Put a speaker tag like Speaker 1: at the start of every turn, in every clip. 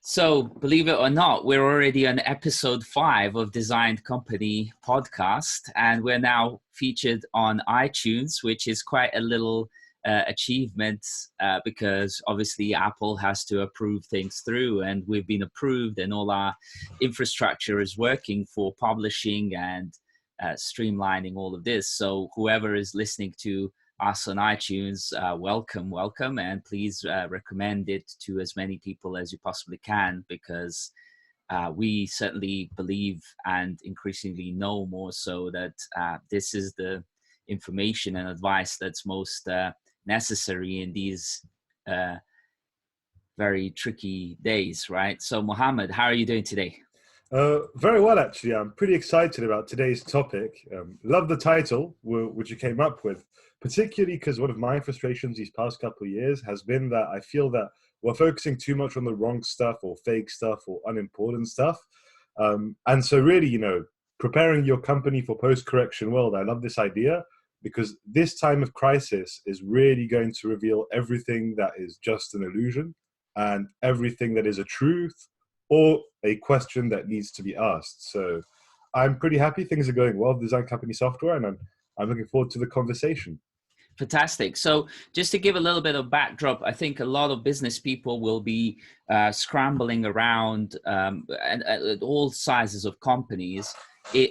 Speaker 1: So, believe it or not, we're already on episode 5 of Designed Company podcast, and we're now featured on iTunes, which is quite a little achievement because obviously Apple has to approve things through, and we've been approved, and all our infrastructure is working for publishing and streamlining all of this. So, whoever is listening to us on iTunes, welcome, and please recommend it to as many people as you possibly can, because we certainly believe and increasingly know more so that this is the information and advice that's most necessary in these very tricky days, right? So Mohammed, how are you doing today?
Speaker 2: Very well, actually. I'm pretty excited about today's topic. Love the title, which you came up with, particularly because one of my frustrations these past couple of years has been that I feel that we're focusing too much on the wrong stuff or fake stuff or unimportant stuff. And so really, preparing your company for post-correction world, I love this idea because this time of crisis is really going to reveal everything that is just an illusion and everything that is a truth or a question that needs to be asked. So I'm pretty happy things are going well with Design Company Software, and I'm looking forward to the conversation.
Speaker 1: Fantastic. So just to give a little bit of backdrop, I think a lot of business people will be scrambling around at all sizes of companies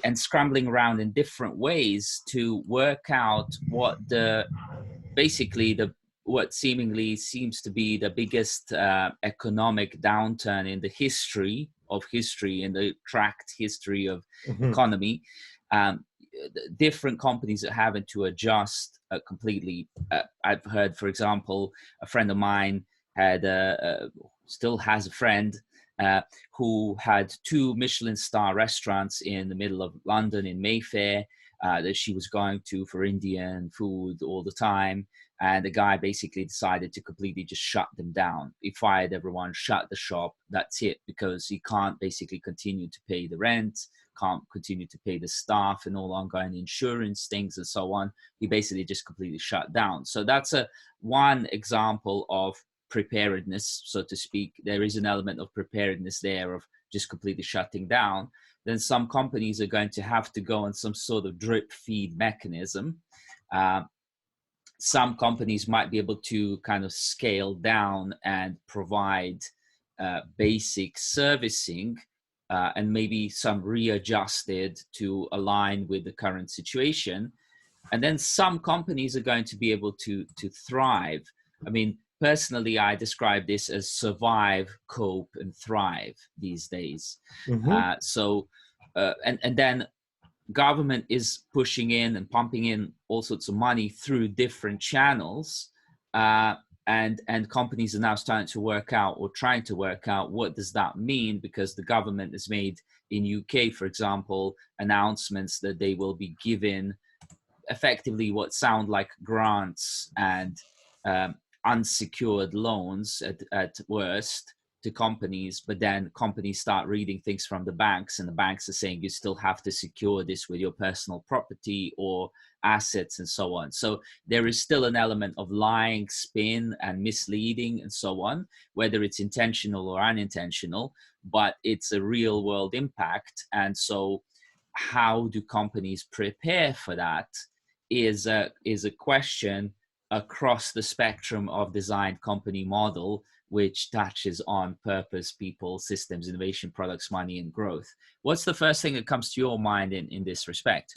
Speaker 1: and scrambling around in different ways to work out what what seemingly seems to be the biggest economic downturn in the history, in the tracked history of economy. Different companies are having to adjust completely. I've heard, for example, a friend of mine still has a friend who had 2 Michelin star restaurants in the middle of London in Mayfair that she was going to for Indian food all the time. And the guy basically decided to completely just shut them down. He fired everyone, shut the shop. That's it, because he can't basically continue to pay the rent, can't continue to pay the staff and all ongoing insurance things and so on. He basically just completely shut down. So that's one example of preparedness, so to speak. There is an element of preparedness there of just completely shutting down. Then some companies are going to have to go on some sort of drip feed mechanism. Some companies might be able to kind of scale down and provide basic servicing and maybe some readjusted to align with the current situation. And then some companies are going to be able to thrive. I mean, personally, I describe this as survive, cope, and thrive these days. And then government is pushing in and pumping in all sorts of money through different channels, and companies are now starting to work out or trying to work out what does that mean, because the government has made in UK, for example, announcements that they will be giving effectively what sound like grants and unsecured loans at worst to companies, but then companies start reading things from the banks, and the banks are saying you still have to secure this with your personal property or assets and so on. So there is still an element of lying, spin, and misleading and so on, whether it's intentional or unintentional, but it's a real world impact. And so how do companies prepare for that is a question across the spectrum of Designed Company model, which touches on purpose, people, systems, innovation, products, money, and growth. What's the first thing that comes to your mind in this respect?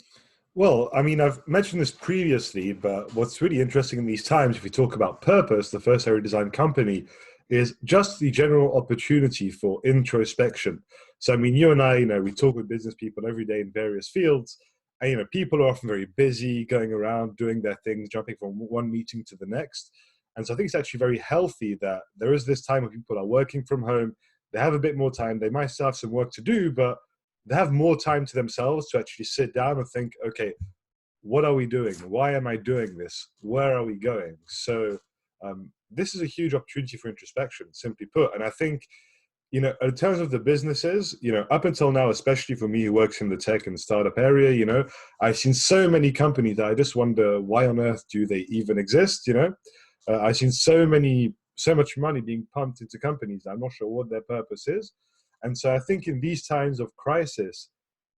Speaker 2: Well, I mean, I've mentioned this previously, but what's really interesting in these times, if we talk about purpose, the first area Design Company, is just the general opportunity for introspection. So, I mean, you and I, we talk with business people every day in various fields, and, people are often very busy, going around, doing their things, jumping from one meeting to the next. And so I think it's actually very healthy that there is this time when people are working from home, they have a bit more time, they might still have some work to do, but they have more time to themselves to actually sit down and think, okay, what are we doing? Why am I doing this? Where are we going? So this is a huge opportunity for introspection, simply put. And I think, in terms of the businesses, up until now, especially for me who works in the tech and startup area, I've seen so many companies that I just wonder, why on earth do they even exist? I've seen so many so much money being pumped into companies. I'm not sure what their purpose is. And so I think in these times of crisis,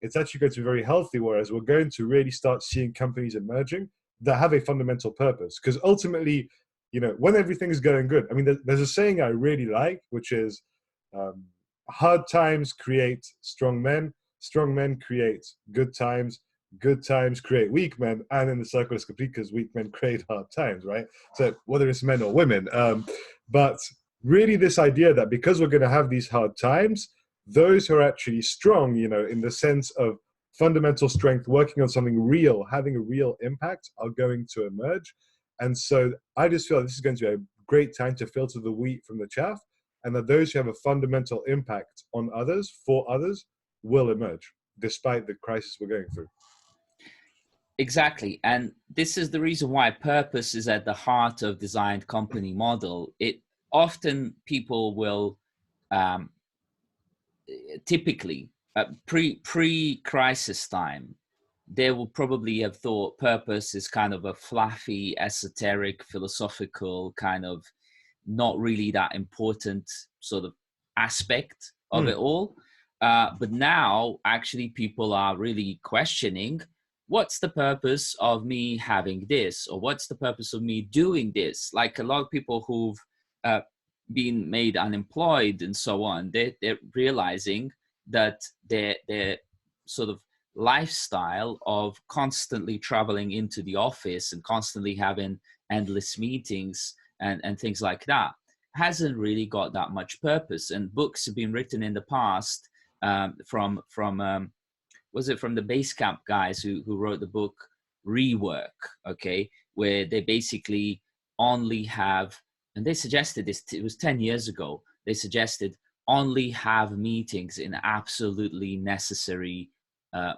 Speaker 2: it's actually going to be very healthy, whereas we're going to really start seeing companies emerging that have a fundamental purpose. Because ultimately, when everything's going good, I mean, there's a saying I really like, which is hard times create strong men create good times create weak men, and then the circle is complete because weak men create hard times, right? So whether it's men or women, but really this idea that because we're going to have these hard times, those who are actually strong, in the sense of fundamental strength, working on something real, having a real impact, are going to emerge. And so I just feel like this is going to be a great time to filter the wheat from the chaff, and that those who have a fundamental impact on others, for others, will emerge despite the crisis we're going through.
Speaker 1: Exactly. And this is the reason why purpose is at the heart of designed company model. It often people will typically pre-crisis time, they will probably have thought purpose is kind of a fluffy, esoteric, philosophical kind of not really that important sort of aspect of it all. But now actually people are really questioning, what's the purpose of me having this? Or what's the purpose of me doing this? Like a lot of people who've been made unemployed and so on, they're realizing that their sort of lifestyle of constantly traveling into the office and constantly having endless meetings and things like that hasn't really got that much purpose. And books have been written in the past from the Basecamp guys who wrote the book Rework, okay, where they basically only have, and they suggested this, it was 10 years ago, they suggested only have meetings in absolutely necessary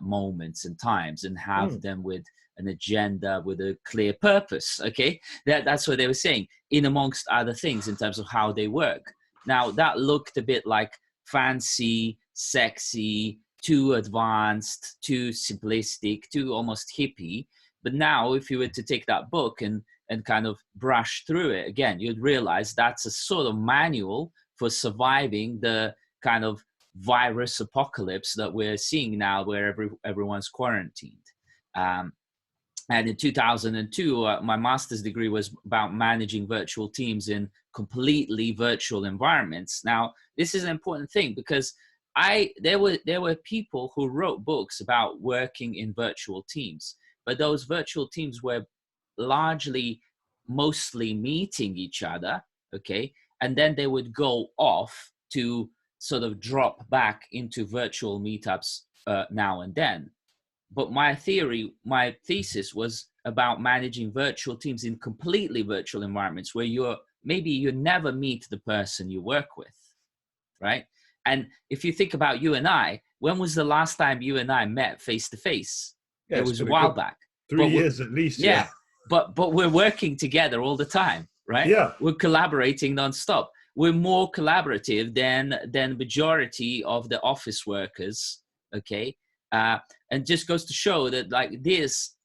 Speaker 1: moments and times, and have them with an agenda, with a clear purpose, okay? That's what they were saying, in amongst other things in terms of how they work. Now, that looked a bit like fancy, sexy, too advanced, too simplistic, too almost hippie. But now, if you were to take that book and kind of brush through it again, you'd realize that's a sort of manual for surviving the kind of virus apocalypse that we're seeing now, where everyone's quarantined. And in 2002, my master's degree was about managing virtual teams in completely virtual environments. Now, this is an important thing because there were people who wrote books about working in virtual teams, but those virtual teams were mostly meeting each other, okay? And then they would go off to sort of drop back into virtual meetups now and then. But my thesis was about managing virtual teams in completely virtual environments where you never meet the person you work with, right? And if you think about you and I, when was the last time you and I met face to face? It was a while back.
Speaker 2: 3 years at least.
Speaker 1: Yeah. But we're working together all the time, right?
Speaker 2: Yeah.
Speaker 1: We're collaborating nonstop. We're more collaborative than majority of the office workers, okay? And just goes to show that like this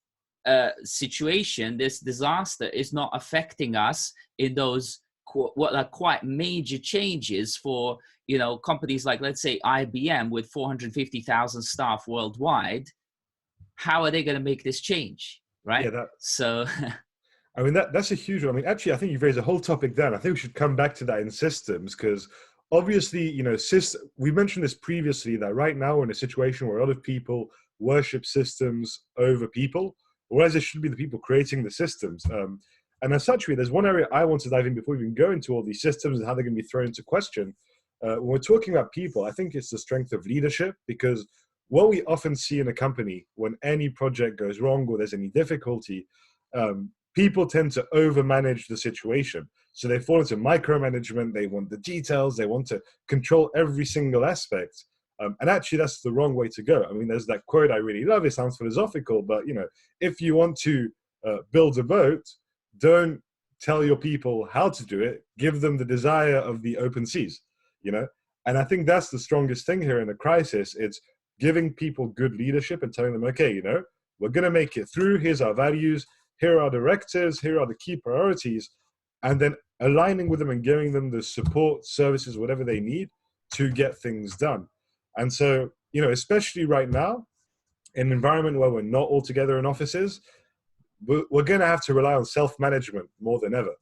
Speaker 1: situation, this disaster is not affecting us in those what are quite major changes for, companies like, let's say, IBM with 450,000 staff worldwide. How are they going to make this change, right?
Speaker 2: Yeah,
Speaker 1: so
Speaker 2: I mean, that's a huge one. I mean, actually, I think you've raised a whole topic there. And I think we should come back to that in systems, because obviously, we mentioned this previously, that right now we're in a situation where a lot of people worship systems over people, whereas it should be the people creating the systems. And as such, there's one area I want to dive in before we even go into all these systems and how they're going to be thrown into question. When we're talking about people, I think it's the strength of leadership, because what we often see in a company when any project goes wrong or there's any difficulty, people tend to overmanage the situation. So they fall into micromanagement. They want the details. They want to control every single aspect. And actually, that's the wrong way to go. I mean, there's that quote I really love. It sounds philosophical, but, if you want to build a boat, don't tell your people how to do it. Give them the desire of the open seas, And I think that's the strongest thing here in a crisis. It's giving people good leadership and telling them, okay, we're going to make it through. Here's our values. Here are directives. Here are the key priorities. And then aligning with them and giving them the support, services, whatever they need to get things done. And so, especially right now, in an environment where we're not all together in offices, we're going to have to rely on self-management more than ever.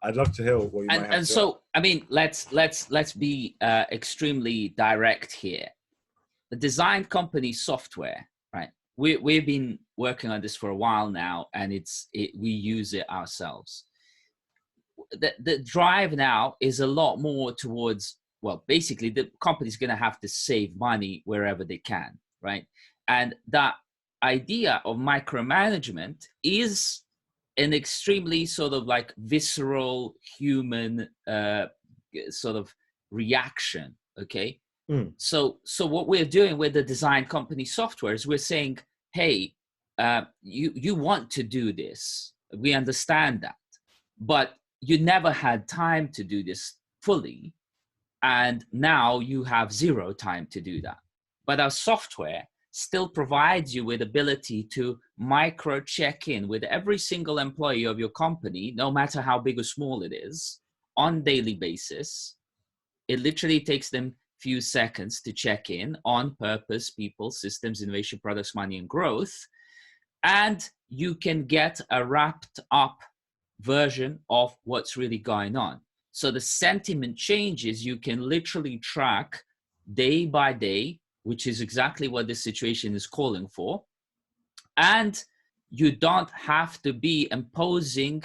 Speaker 2: I'd love to hear what you might have to
Speaker 1: And so, I mean, let's be extremely direct here. The design company software, right? We've been working on this for a while now, and we use it ourselves. The drive now is a lot more towards, well, basically the company's going to have to save money wherever they can, right? And that idea of micromanagement is an extremely sort of like visceral human sort of reaction, okay? So what we're doing with the design company software is we're saying, hey, you want to do this. We understand that, but you never had time to do this fully, and now you have zero time to do that. But our software still provides you with ability to micro check in with every single employee of your company, no matter how big or small it is, on daily basis. It literally takes them few seconds to check in on purpose, people, systems, innovation, products, money, and growth. And you can get a wrapped up version of what's really going on. So the sentiment changes, you can literally track day by day, which is exactly what this situation is calling for. And you don't have to be imposing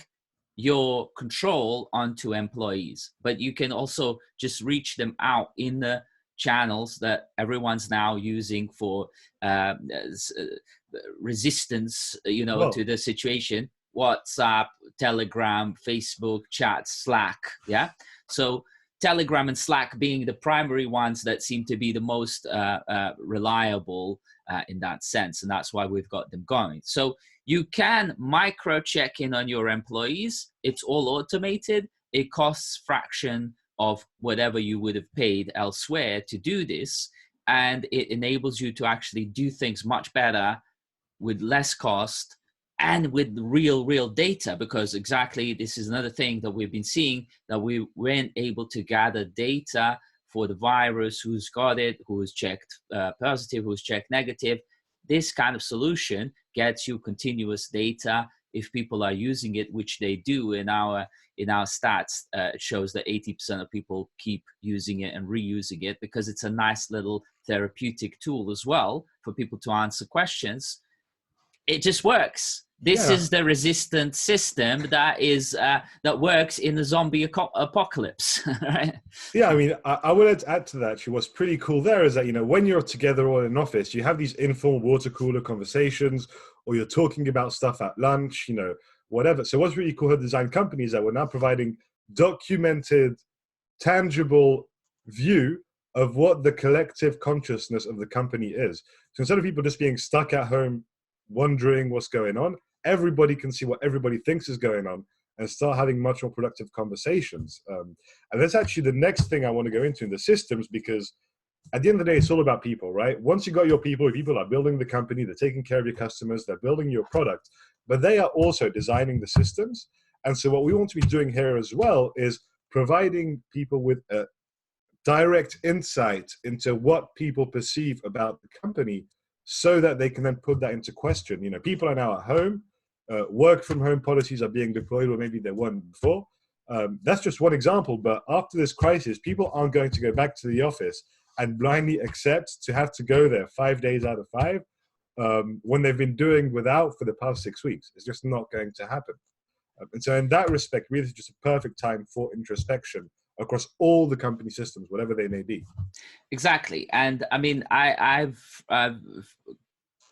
Speaker 1: your control onto employees, but you can also just reach them out in the channels that everyone's now using for resistance, to the situation. WhatsApp, Telegram, Facebook, chat, Slack. Yeah. So Telegram and Slack being the primary ones that seem to be the most reliable in that sense. And that's why we've got them going. So you can micro check in on your employees. It's all automated. It costs fraction of whatever you would have paid elsewhere to do this. And it enables you to actually do things much better with less cost and with real data, because exactly this is another thing that we've been seeing, that we weren't able to gather data for the virus, who's got it, who's checked positive, who's checked negative. This kind of solution gets you continuous data. If people are using it, which they do, in our stats, it shows that 80% of people keep using it and reusing it, because it's a nice little therapeutic tool as well for people to answer questions. It just works. This is the resistant system that works in the zombie apocalypse, right?
Speaker 2: Yeah, I mean, I would add to that. Actually, what's pretty cool there is that, when you're together all in an office, you have these informal water cooler conversations, or you're talking about stuff at lunch, whatever. So what's really cool with design companies is that we're now providing documented, tangible view of what the collective consciousness of the company is. So instead of people just being stuck at home wondering what's going on, everybody can see what everybody thinks is going on and start having much more productive conversations. And that's actually the next thing I want to go into in the systems, because at the end of the day, it's all about people, right? Once you got your people are building the company, they're taking care of your customers, they're building your product, but they are also designing the systems. And so what we want to be doing here as well is providing people with a direct insight into what people perceive about the company, so that they can then put that into question. People are now at home, work from home policies are being deployed, or maybe they weren't before. That's just one example, but after this crisis, people aren't going to go back to the office and blindly accept to have to go there 5 days out of 5 when they've been doing without for the past 6 weeks. It's just not going to happen. And so in that respect, really, it's just a perfect time for introspection across all the company systems, whatever they may be.
Speaker 1: Exactly. And I mean, I've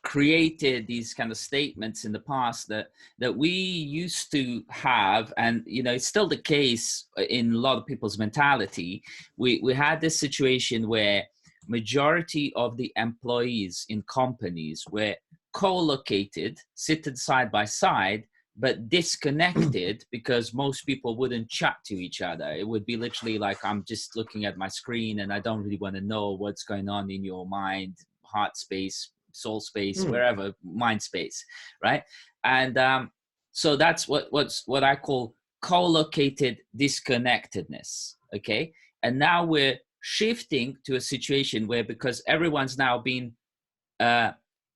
Speaker 1: created these kind of statements in the past that we used to have, and it's still the case in a lot of people's mentality. We had this situation where majority of the employees in companies were co-located, sitting side by side, but disconnected, because most people wouldn't chat to each other. It would be literally like, I'm just looking at my screen and I don't really want to know what's going on in your mind, heart space, soul space, wherever, mind space, right? And so that's what I call co-located disconnectedness. Okay. And now we're shifting to a situation where, because everyone's now been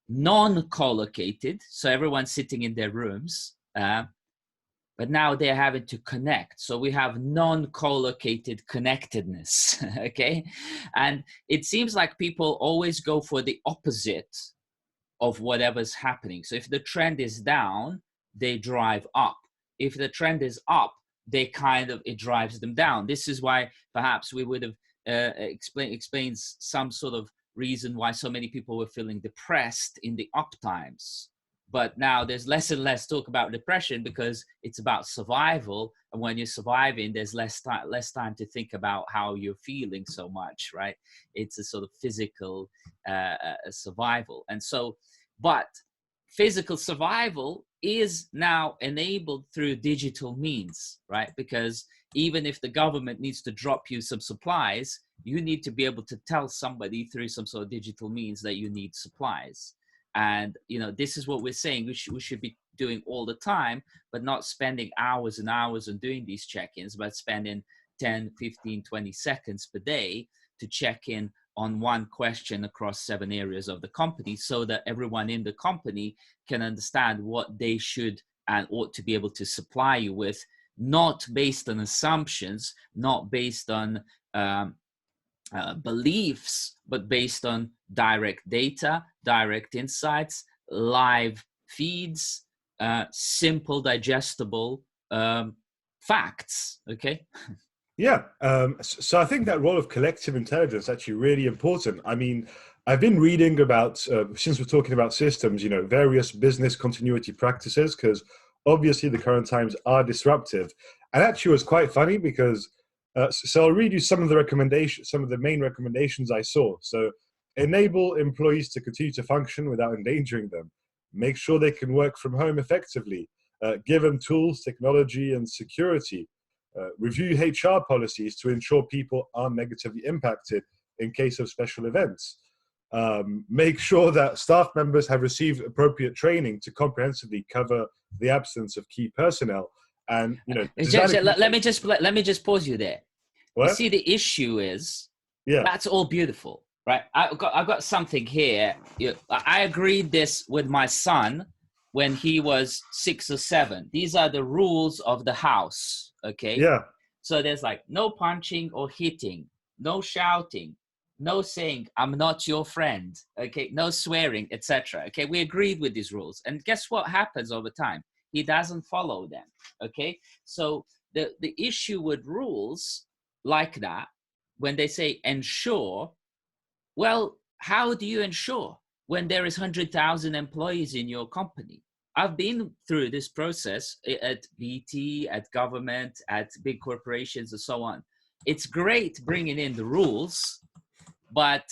Speaker 1: non-co-located, so everyone's sitting in their rooms, but now they're having to connect. So we have non-co-located connectedness. Okay. And it seems like people always go for the opposite of whatever's happening. So if the trend is down, they drive up. If the trend is up, it drives them down. This is why perhaps we would have explains some sort of reason why so many people were feeling depressed in the up times. But now there's less and less talk about depression because it's about survival. And when you're surviving, there's less time to think about how you're feeling so much, right? It's a sort of physical survival. And so, but physical survival is now enabled through digital means, right? Because even if the government needs to drop you some supplies, you need to be able to tell somebody through some sort of digital means that you need supplies. And, this is what we're saying we should be doing all the time, but not spending hours and hours on doing these check-ins, but spending 10, 15, 20 seconds per day to check in on one question across 7 areas of the company, so that everyone in the company can understand what they should and ought to be able to supply you with, not based on assumptions, not based on beliefs, but based on direct data, direct insights, live feeds, simple, digestible facts. Okay.
Speaker 2: Yeah. So I think that role of collective intelligence is actually really important. I mean, I've been reading about, since we're talking about systems, various business continuity practices, because obviously the current times are disruptive. And actually it was quite funny because, so I'll read you some of the recommendations, some of the main recommendations I saw. So enable employees to continue to function without endangering them. Make sure they can work from home effectively. Give them tools, technology, and security. Review HR policies to ensure people aren't negatively impacted in case of special events. Make sure that staff members have received appropriate training to comprehensively cover the absence of key personnel. And
Speaker 1: let me just pause you there.
Speaker 2: What?
Speaker 1: You see, the issue is,
Speaker 2: yeah,
Speaker 1: that's all beautiful, right? I've got something here. I agreed this with my son when he was 6 or 7. These are the rules of the house. Okay.
Speaker 2: yeah.
Speaker 1: So there's like no punching or hitting, no shouting, no saying I'm not your friend. Okay. No swearing, etc. Okay. We agreed with these rules, and guess what happens over time? He doesn't follow them. Okay. So the issue with rules like that, when they say ensure, well, how do you ensure when there is 100,000 employees in your company? I've been through this process at BT, at government, at big corporations, and so on. It's great bringing in the rules, but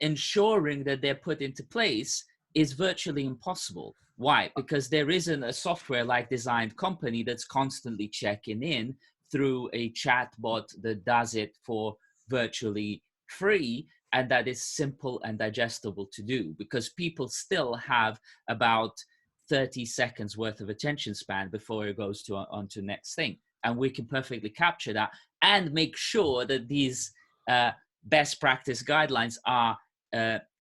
Speaker 1: ensuring that they're put into place is virtually impossible. Why? Because there isn't a software-like designed company that's constantly checking in through a chatbot that does it for virtually free, and that is simple and digestible to do, because people still have about 30 seconds worth of attention span before it goes on to next thing. And we can perfectly capture that and make sure that these best practice guidelines are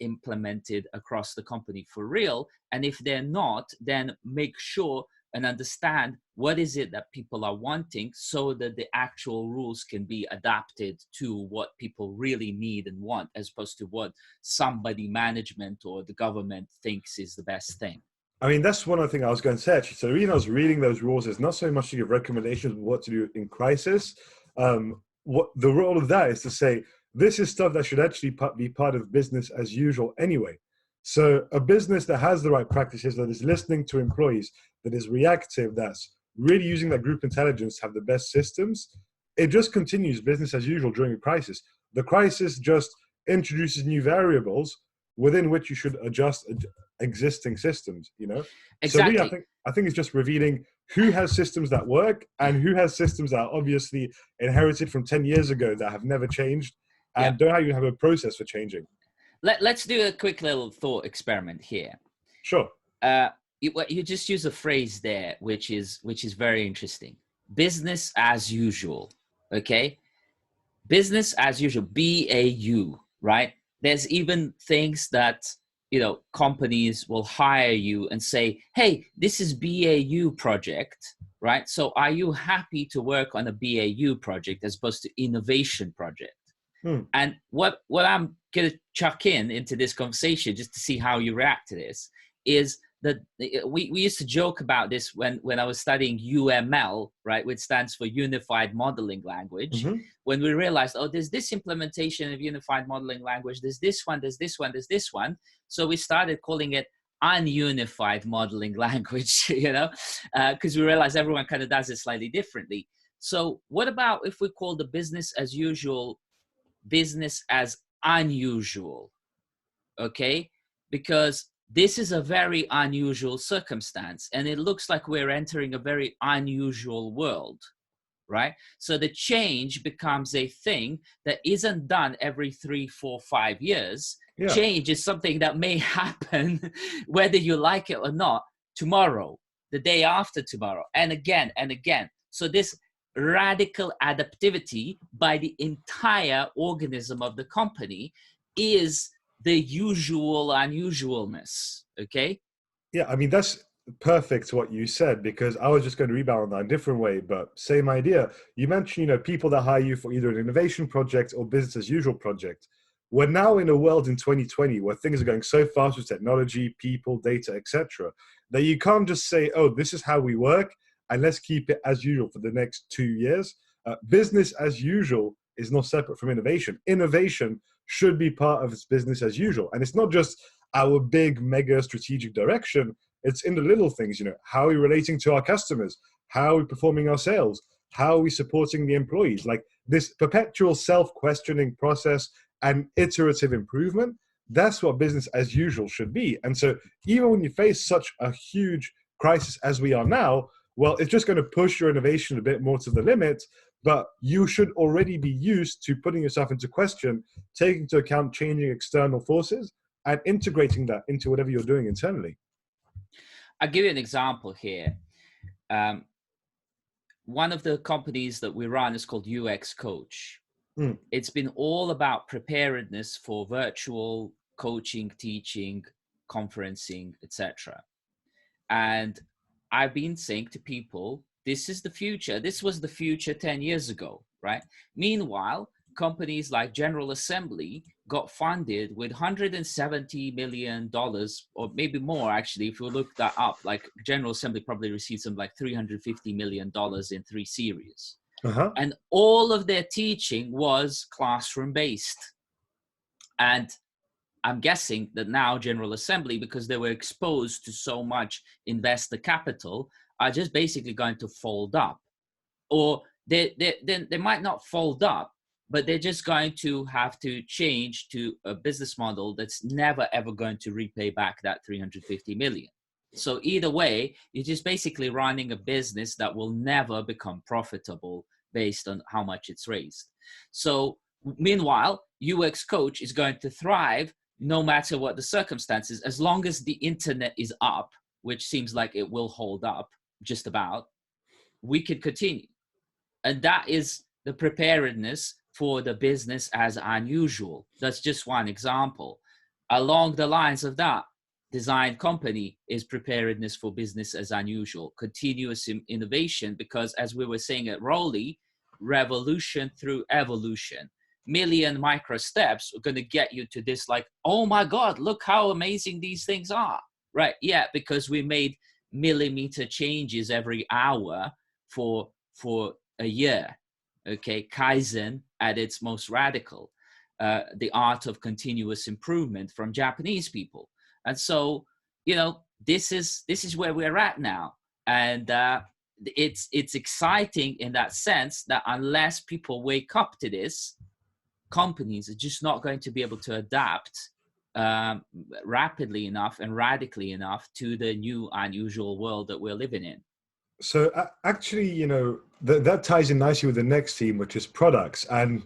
Speaker 1: implemented across the company for real. And if they're not, then make sure and understand what is it that people are wanting, so that the actual rules can be adapted to what people really need and want, as opposed to what somebody, management or the government, thinks is the best thing.
Speaker 2: I mean, that's one other thing I was going to say, actually. So the reason I was reading those rules is not so much to give recommendations of what to do in crisis. What the role of that is to say, this is stuff that should actually be part of business as usual anyway. So a business that has the right practices, that is listening to employees, that is reactive, that's really using that group intelligence to have the best systems, it just continues business as usual during a crisis. The crisis just introduces new variables within which you should adjust existing systems,
Speaker 1: Exactly.
Speaker 2: So really, I think it's just revealing who has systems that work and who has systems that are obviously inherited from 10 years ago that have never changed and don't even have a process for changing.
Speaker 1: Let's do a quick little thought experiment here.
Speaker 2: Sure.
Speaker 1: you just use a phrase there, which is very interesting. Business as usual. Okay, business as usual, BAU, right? There's even things that, companies will hire you and say, hey, this is BAU project, right? So are you happy to work on a BAU project as opposed to innovation project?
Speaker 2: Hmm.
Speaker 1: And what I'm going to chuck into this conversation, just to see how you react to this, is that we used to joke about this when I was studying UML, right, which stands for Unified Modeling Language.
Speaker 2: Mm-hmm.
Speaker 1: When we realized, oh, there's this implementation of Unified Modeling Language, there's this one, there's this one, there's this one. So we started calling it ununified modeling language, because we realized everyone kind of does it slightly differently. So what about if we call the business as usual business as unusual? Okay, because this is a very unusual circumstance and it looks like we're entering a very unusual world, right? So the change becomes a thing that isn't done every 3, 4, 5 years.
Speaker 2: Yeah.
Speaker 1: Change is something that may happen whether you like it or not, tomorrow, the day after tomorrow, and again and again. So this radical adaptivity by the entire organism of the company is the usual unusualness. Okay.
Speaker 2: Yeah, I mean, that's perfect what you said, because I was just going to rebound on that in a different way, but same idea. You mentioned, people that hire you for either an innovation project or business as usual project. We're now in a world in 2020 where things are going so fast with technology, people, data, etc., that you can't just say, oh, this is how we work and let's keep it as usual for the next 2 years. Business as usual is not separate from innovation. Innovation should be part of its business as usual. And it's not just our big mega strategic direction. It's in the little things, how are we relating to our customers? How are we performing our sales? How are we supporting the employees? Like this perpetual self-questioning process and iterative improvement, that's what business as usual should be. And so even when you face such a huge crisis as we are now, well, it's just going to push your innovation a bit more to the limit, but you should already be used to putting yourself into question, taking into account changing external forces, and integrating that into whatever you're doing internally.
Speaker 1: I'll give you an example here. One of the companies that we run is called UX Coach. It's been all about preparedness for virtual coaching, teaching, conferencing, etc. And I've been saying to people, this is the future. This was the future 10 years ago, right? Meanwhile, companies like General Assembly got funded with $170 million, or maybe more, actually, if you look that up. Like General Assembly probably received some like $350 million in 3 series. And all of their teaching was classroom based. And I'm guessing that now General Assembly, because they were exposed to so much investor capital, are just basically going to fold up. Or they might not fold up, but they're just going to have to change to a business model that's never, ever going to repay back that 350 million. So either way, you're just basically running a business that will never become profitable based on how much it's raised. So meanwhile, UX Coach is going to thrive no matter what the circumstances, as long as the internet is up, which seems like it will hold up just about, we can continue. And that is the preparedness for the business as unusual. That's just one example. Along the lines of that, design company is preparedness for business as unusual, continuous innovation, because as we were saying at Rowley, revolution through evolution. Million micro steps are going to get you to this, like, oh my God, look how amazing these things are, right? Yeah, because we made millimeter changes every hour for a year. Okay, Kaizen at its most radical, the art of continuous improvement from Japanese people. And so, this is where we're at now. And it's exciting in that sense that unless people wake up to this, companies are just not going to be able to adapt rapidly enough and radically enough to the new unusual world that we're living in.
Speaker 2: So actually, that ties in nicely with the next theme, which is products. And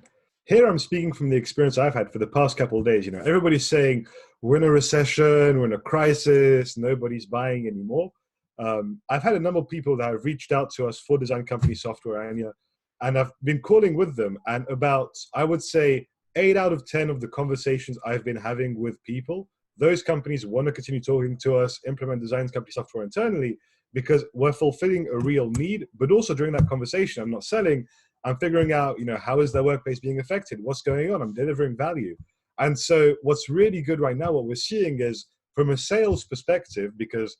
Speaker 2: here I'm speaking from the experience I've had for the past couple of days. Everybody's saying we're in a recession, we're in a crisis, nobody's buying anymore. I've had a number of people that have reached out to us for design company software, and I've been calling with them. And about, I would say, 8 out of 10 of the conversations I've been having with people, those companies want to continue talking to us, implement design company software internally, because we're fulfilling a real need. But also during that conversation, I'm not selling, I'm figuring out, how is their workplace being affected? What's going on? I'm delivering value. And so what's really good right now, what we're seeing is from a sales perspective, because,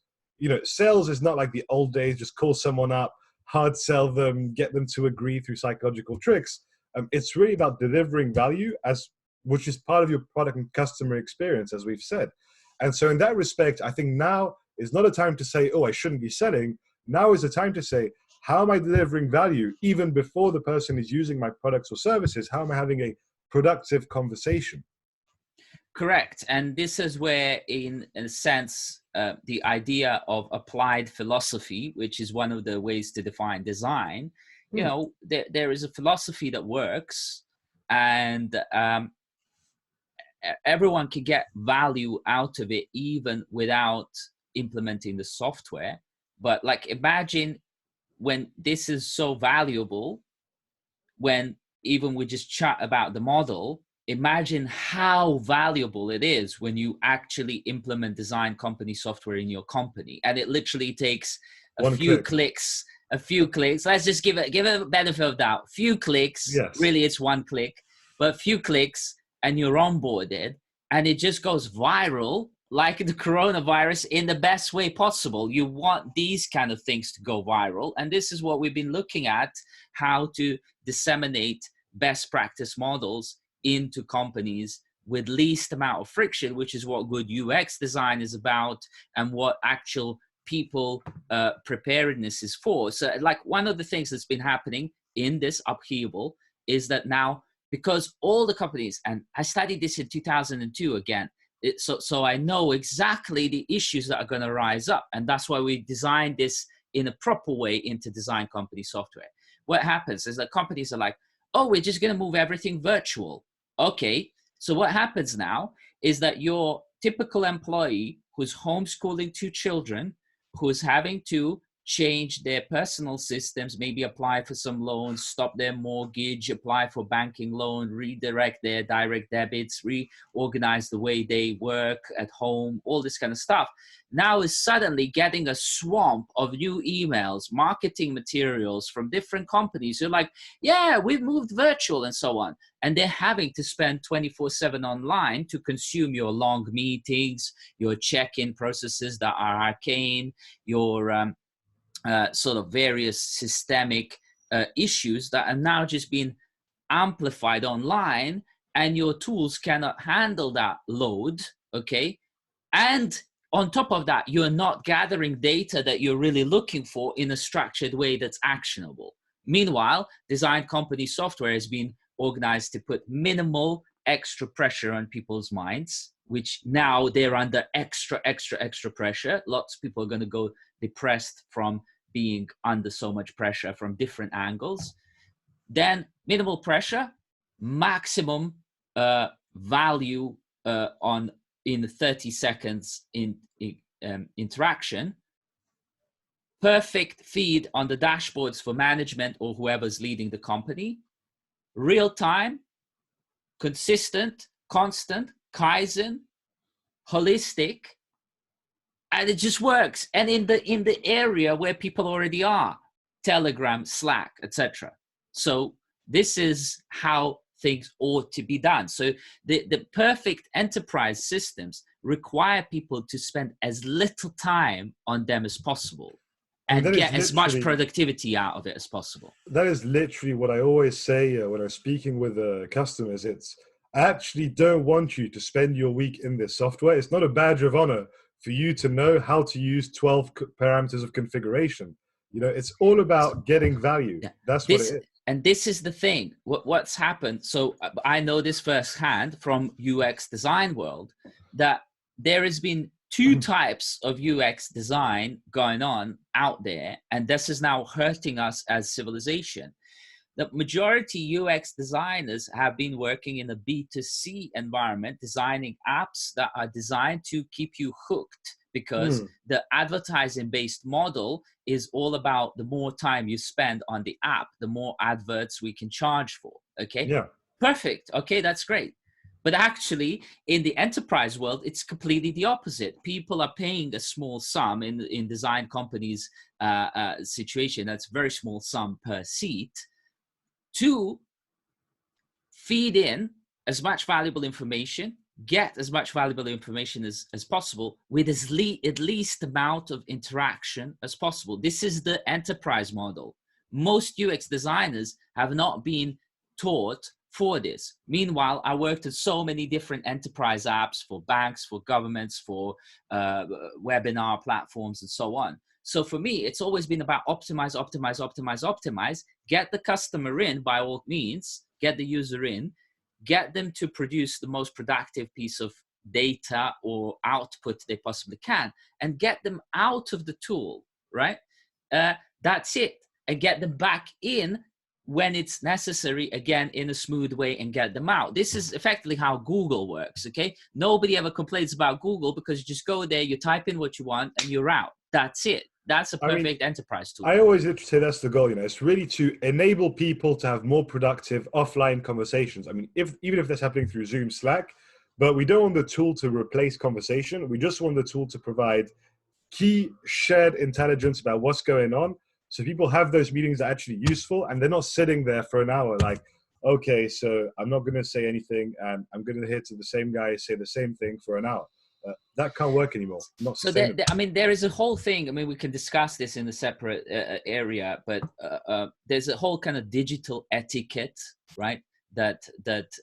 Speaker 2: sales is not like the old days, just call someone up, hard sell them, get them to agree through psychological tricks. It's really about delivering value, which is part of your product and customer experience, as we've said. And so in that respect, I think now is not a time to say, oh, I shouldn't be selling. Now is the time to say, how am I delivering value even before the person is using my products or services? How am I having a productive conversation?
Speaker 1: Correct. And this is where, in a sense, the idea of applied philosophy, which is one of the ways to define design, there is a philosophy that works, and everyone can get value out of it even without implementing the software. But like, imagine when this is so valuable, when even we just chat about the model, imagine how valuable it is when you actually implement design company software in your company. And it literally takes a few clicks. Let's just give it a benefit of doubt. Few clicks.
Speaker 2: Yes.
Speaker 1: Really, it's one click, but few clicks and you're onboarded, and it just goes viral like the coronavirus in the best way possible. You want these kind of things to go viral. And this is what we've been looking at, how to disseminate best practice models into companies with least amount of friction, which is what good UX design is about and what actual people preparedness is for. So like, one of the things that's been happening in this upheaval is that now, because all the companies, and I studied this in 2002 again, so I know exactly the issues that are going to rise up. And that's why we designed this in a proper way into design company software. What happens is that companies are like, oh, we're just going to move everything virtual. Okay, so what happens now is that your typical employee who's homeschooling 2 children, who's having to change their personal systems, maybe apply for some loans, stop their mortgage, apply for banking loan, redirect their direct debits, reorganize the way they work at home, all this kind of stuff, now is suddenly getting a swamp of new emails, marketing materials from different companies who are like, yeah, we've moved virtual and so on. And they're having to spend 24/7 online to consume your long meetings, your check-in processes that are arcane, your sort of various systemic issues that are now just being amplified online, and your tools cannot handle that load, okay? And on top of that, you're not gathering data that you're really looking for in a structured way that's actionable. Meanwhile, design company software has been organized to put minimal extra pressure on people's minds, which now they're under extra pressure. Lots of people are going to go depressed from being under so much pressure from different angles. Then minimal pressure, maximum value in 30 seconds in interaction, perfect feed on the dashboards for management or whoever's leading the company, real time, consistent, constant, Kaizen, holistic, and it just works. And in the area where people already are, Telegram, Slack, etc. So this is how things ought to be done. So the perfect enterprise systems require people to spend as little time on them as possible and get as much productivity out of it as possible.
Speaker 2: That is literally what I always say when I'm speaking with customers. I actually don't want you to spend your week in this software. It's not a badge of honor for you to know how to use 12 parameters of configuration. It's all about getting value. That's what it is.
Speaker 1: And this is the thing, what's happened. So I know this firsthand from UX design world, that there has been 2 types of UX design going on out there. And this is now hurting us as civilization. The majority UX designers have been working in a B2C environment, designing apps that are designed to keep you hooked, because the advertising based model is all about the more time you spend on the app, the more adverts we can charge for. Okay.
Speaker 2: Yeah.
Speaker 1: Perfect. Okay. That's great. But actually, in the enterprise world, it's completely the opposite. People are paying a small sum in design companies' situation. That's a very small sum per seat to feed in as much valuable information, get as much valuable information as possible with as least amount of interaction as possible. This is the enterprise model. Most UX designers have not been taught for this. Meanwhile, I worked at so many different enterprise apps for banks, for governments, for webinar platforms, and so on. So for me, it's always been about optimize, optimize, optimize, optimize, get the customer in by all means, get the user in, get them to produce the most productive piece of data or output they possibly can, and get them out of the tool, right? That's it. And get them back in when it's necessary, again, in a smooth way, and get them out. This is effectively how Google works, okay? Nobody ever complains about Google, because you just go there, you type in what you want, and you're out. That's it. That's a perfect enterprise tool.
Speaker 2: I always say that's the goal, it's really to enable people to have more productive offline conversations. I mean, even if that's happening through Zoom, Slack, but we don't want the tool to replace conversation. We just want the tool to provide key shared intelligence about what's going on. So people have those meetings that are actually useful, and they're not sitting there for an hour like, okay, so I'm not going to say anything, and I'm going to hear to the same guy say the same thing for an hour. That can't work anymore. Not
Speaker 1: so I mean, there is a whole thing. I mean, we can discuss this in a separate area, but there's a whole kind of digital etiquette, right? That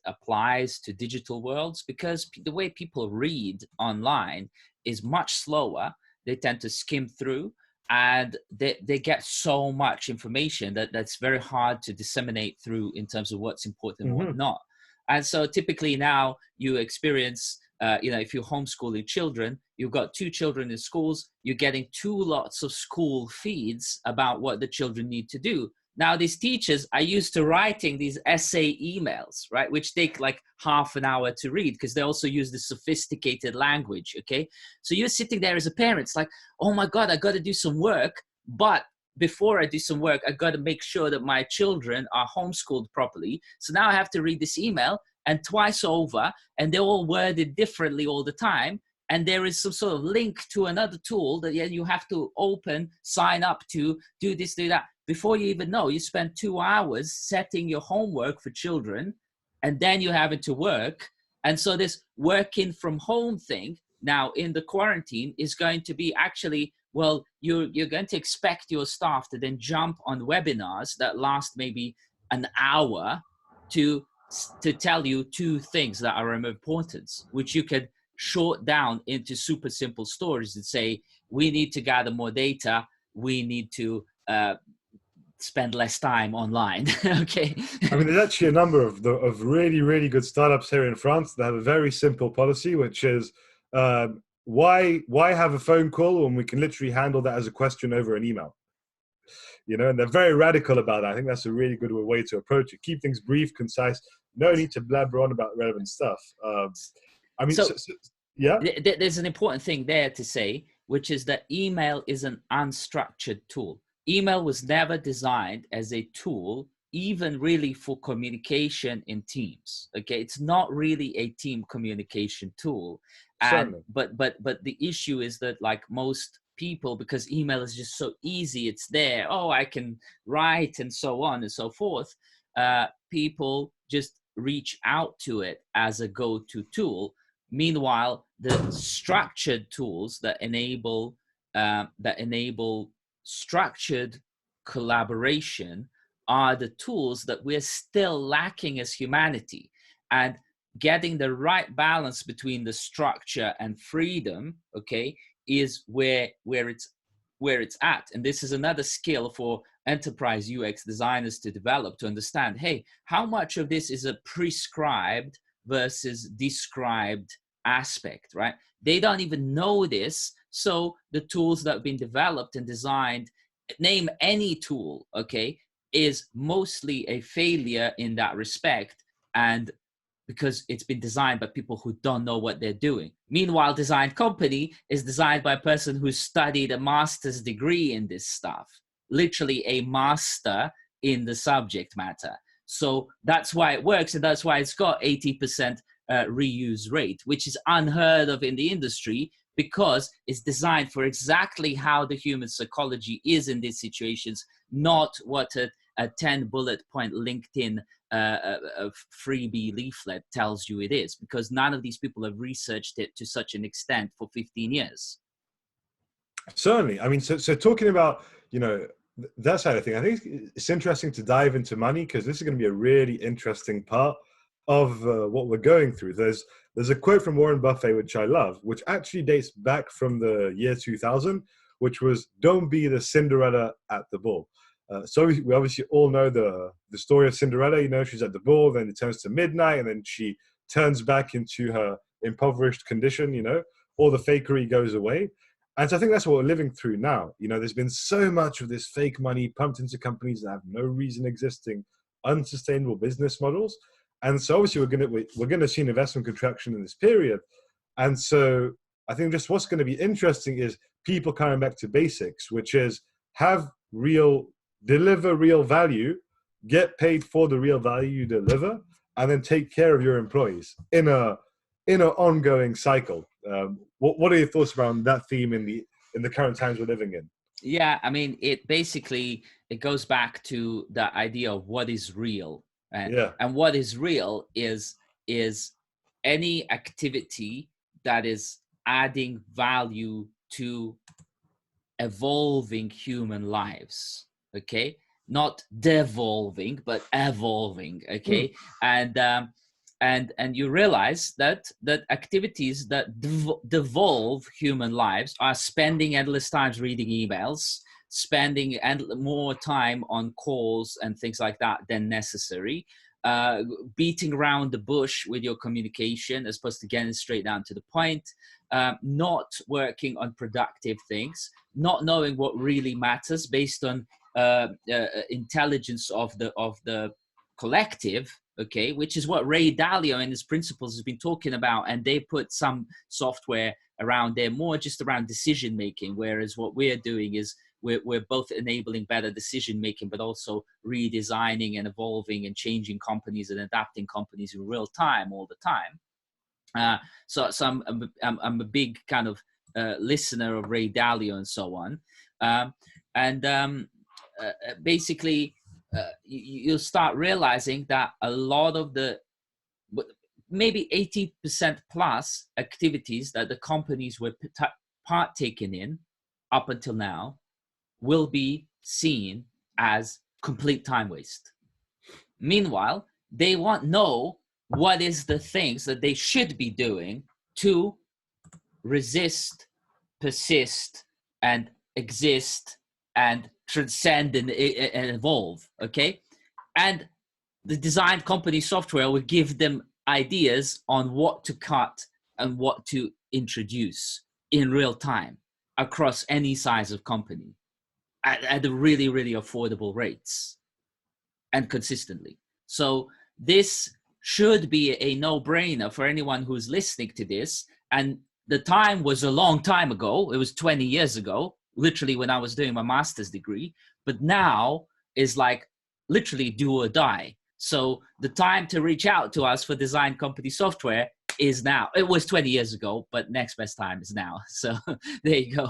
Speaker 1: applies to digital worlds, because the way people read online is much slower. They tend to skim through, and they get so much information that's very hard to disseminate through in terms of what's important and what not. And so typically now you experience, if you're homeschooling children, you've got 2 children in schools, you're getting 2 lots of school feeds about what the children need to do. Now, these teachers are used to writing these essay emails, right, which take like half an hour to read, because they also use the sophisticated language, okay? So you're sitting there as a parent, it's like, oh my God, I got to do some work, but before I do some work, I got to make sure that my children are homeschooled properly. So now I have to read this email, and twice over, and they're all worded differently all the time. And there is some sort of link to another tool that you have to open, sign up to, do this, do that. Before you even know, you spend 2 hours setting your homework for children, and then you're having to work. And so this working from home thing now in the quarantine is going to be actually, well, you're going to expect your staff to then jump on webinars that last maybe an hour to tell you 2 things that are of importance, which you could short down into super simple stories and say, we need to gather more data, we need to spend less time online. Okay.
Speaker 2: I mean, there's actually a number of really, really good startups here in France that have a very simple policy, which is why have a phone call when we can literally handle that as a question over an email? And they're very radical about that. I think that's a really good way to approach it. Keep things brief, concise. No need to blabber on about relevant stuff. I mean, yeah.
Speaker 1: There's an important thing there to say, which is that email is an unstructured tool. Email was never designed as a tool, even really for communication in teams. Okay, it's not really a team communication tool. And but the issue is that, like most people, because email is just so easy, it's there, oh, I can write and so on and so forth, people just reach out to it as a go-to tool. Meanwhile, the structured tools that enable structured collaboration are the tools that we're still lacking as humanity. And getting the right balance between the structure and freedom, okay, is where it's at. And this is another skill for enterprise UX designers to develop, to understand, hey, how much of this is a prescribed versus described aspect, right? They don't even know this. So the tools that have been developed and designed, name any tool, okay, is mostly a failure in that respect, and because it's been designed by people who don't know what they're doing. Meanwhile, Design Company is designed by a person who studied a master's degree in this stuff, literally a master in the subject matter. So that's why it works, and that's why it's got 80% reuse rate, which is unheard of in the industry, because it's designed for exactly how the human psychology is in these situations, not what a 10 bullet point LinkedIn a freebie leaflet tells you it is, because none of these people have researched it to such an extent for 15 years.
Speaker 2: Certainly. I mean, so talking about, that side of thing, I think it's interesting to dive into money, because this is going to be a really interesting part of what we're going through. There's a quote from Warren Buffett, which I love, which actually dates back from the year 2000, which was, "Don't be the Cinderella at the ball." So we obviously all know the story of Cinderella. She's at the ball, then it turns to midnight, and then she turns back into her impoverished condition. All the fakery goes away. And so I think that's what we're living through now. There's been so much of this fake money pumped into companies that have no reason existing, unsustainable business models. And so obviously we're gonna see an investment contraction in this period. And so I think just what's going to be interesting is people coming back to basics, which is deliver real value, get paid for the real value you deliver, and then take care of your employees in an ongoing cycle. What are your thoughts around that theme in the current times we're living in?
Speaker 1: Yeah, I mean, it goes back to the idea of what is real, right?
Speaker 2: Yeah.
Speaker 1: And what is real is any activity that is adding value to evolving human lives. Okay, not devolving, but evolving. Okay, and you realize that activities that devolve human lives are spending endless times reading emails, spending more time on calls and things like that than necessary, beating around the bush with your communication as opposed to getting straight down to the point, not working on productive things, not knowing what really matters based on intelligence of the collective. Okay, which is what Ray Dalio and his principles has been talking about, and they put some software around there more just around decision making, whereas what we're doing is we're both enabling better decision making, but also redesigning and evolving and changing companies and adapting companies in real time all the time. So I'm a big kind of listener of Ray Dalio and so on, basically. You'll start realizing that a lot of the maybe 80% plus activities that the companies were partaking in up until now will be seen as complete time waste. Meanwhile, they want to know what is the things that they should be doing to resist, persist, and exist and transcend and evolve. Okay, and the Design Company software will give them ideas on what to cut and what to introduce in real time across any size of company at really, really affordable rates and consistently. So this should be a no-brainer for anyone who's listening to this. And the time was a long time ago. It was 20 years ago, literally when I was doing my master's degree. But now is like literally do or die. So the time to reach out to us for Design Company software is now. It was 20 years ago, but next best time is now. So there you go.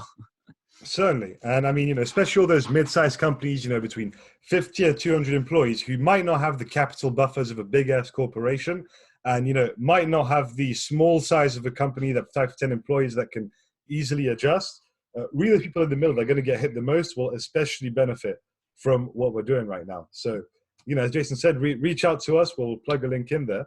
Speaker 2: Certainly. And I mean, especially all those mid-sized companies, between 50 and 200 employees who might not have the capital buffers of a big ass corporation and, might not have the small size of a company that 5 to 10 employees that can easily adjust. Really, people in the middle are going to get hit the most, will especially benefit from what we're doing right now. So, as Jason said, reach out to us. We'll plug a link in there.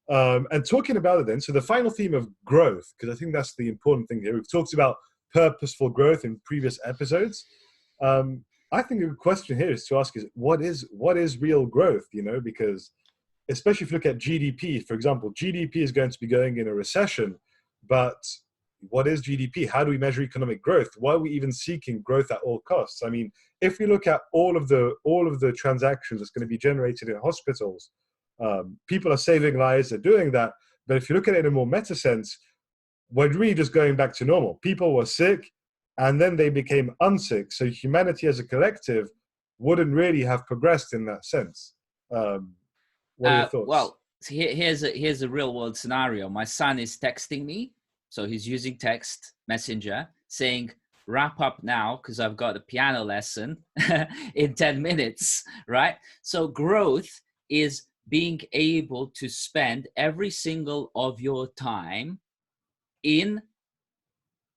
Speaker 2: And talking about it then, so the final theme of growth, because I think that's the important thing here. We've talked about purposeful growth in previous episodes. I think a question here is to ask is what is real growth? Because especially if you look at GDP, for example, GDP is going to be going in a recession, but what is GDP? How do we measure economic growth? Why are we even seeking growth at all costs? I mean, if we look at all of the transactions that's going to be generated in hospitals, people are saving lives, they're doing that. But if you look at it in a more meta sense, we're really just going back to normal. People were sick and then they became unsick. So humanity as a collective wouldn't really have progressed in that sense. What are your thoughts?
Speaker 1: Well, here's a real world scenario. My son is texting me, so he's using text messenger saying, wrap up now because I've got a piano lesson in 10 minutes, right? So growth is being able to spend every single of your time in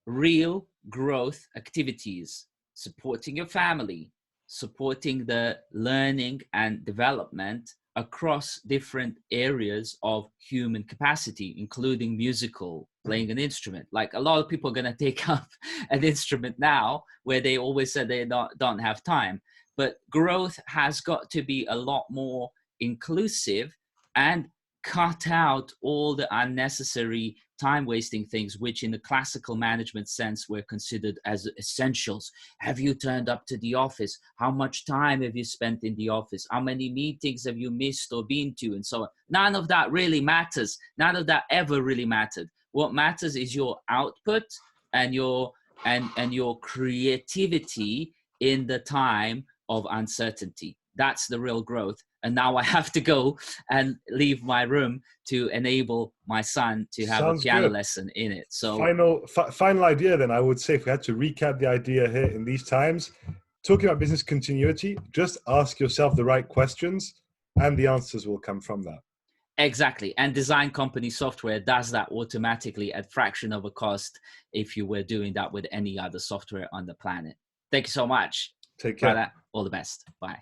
Speaker 1: real growth activities, supporting your family, supporting the learning and development across different areas of human capacity, including musical, playing an instrument. Like a lot of people are going to take up an instrument now where they always said they don't have time. But growth has got to be a lot more inclusive and cut out all the unnecessary time wasting things, which in the classical management sense were considered as essentials. Have you turned up to the office? How much time have you spent in the office? How many meetings have you missed or been to? And so on. None of that really matters. None of that ever really mattered. What matters is your output and your creativity in the time of uncertainty. That's the real growth. And now I have to go and leave my room to enable my son to have
Speaker 2: Sounds
Speaker 1: a piano
Speaker 2: good.
Speaker 1: lesson in it. So
Speaker 2: Final idea then, I would say, if we had to recap the idea here in these times, talking about business continuity, just ask yourself the right questions and the answers will come from that.
Speaker 1: exactly. And design company software does that automatically at fraction of a cost if you were doing that with any other software on the planet. Thank you so much.
Speaker 2: Take care.
Speaker 1: Brother, all the best. Bye.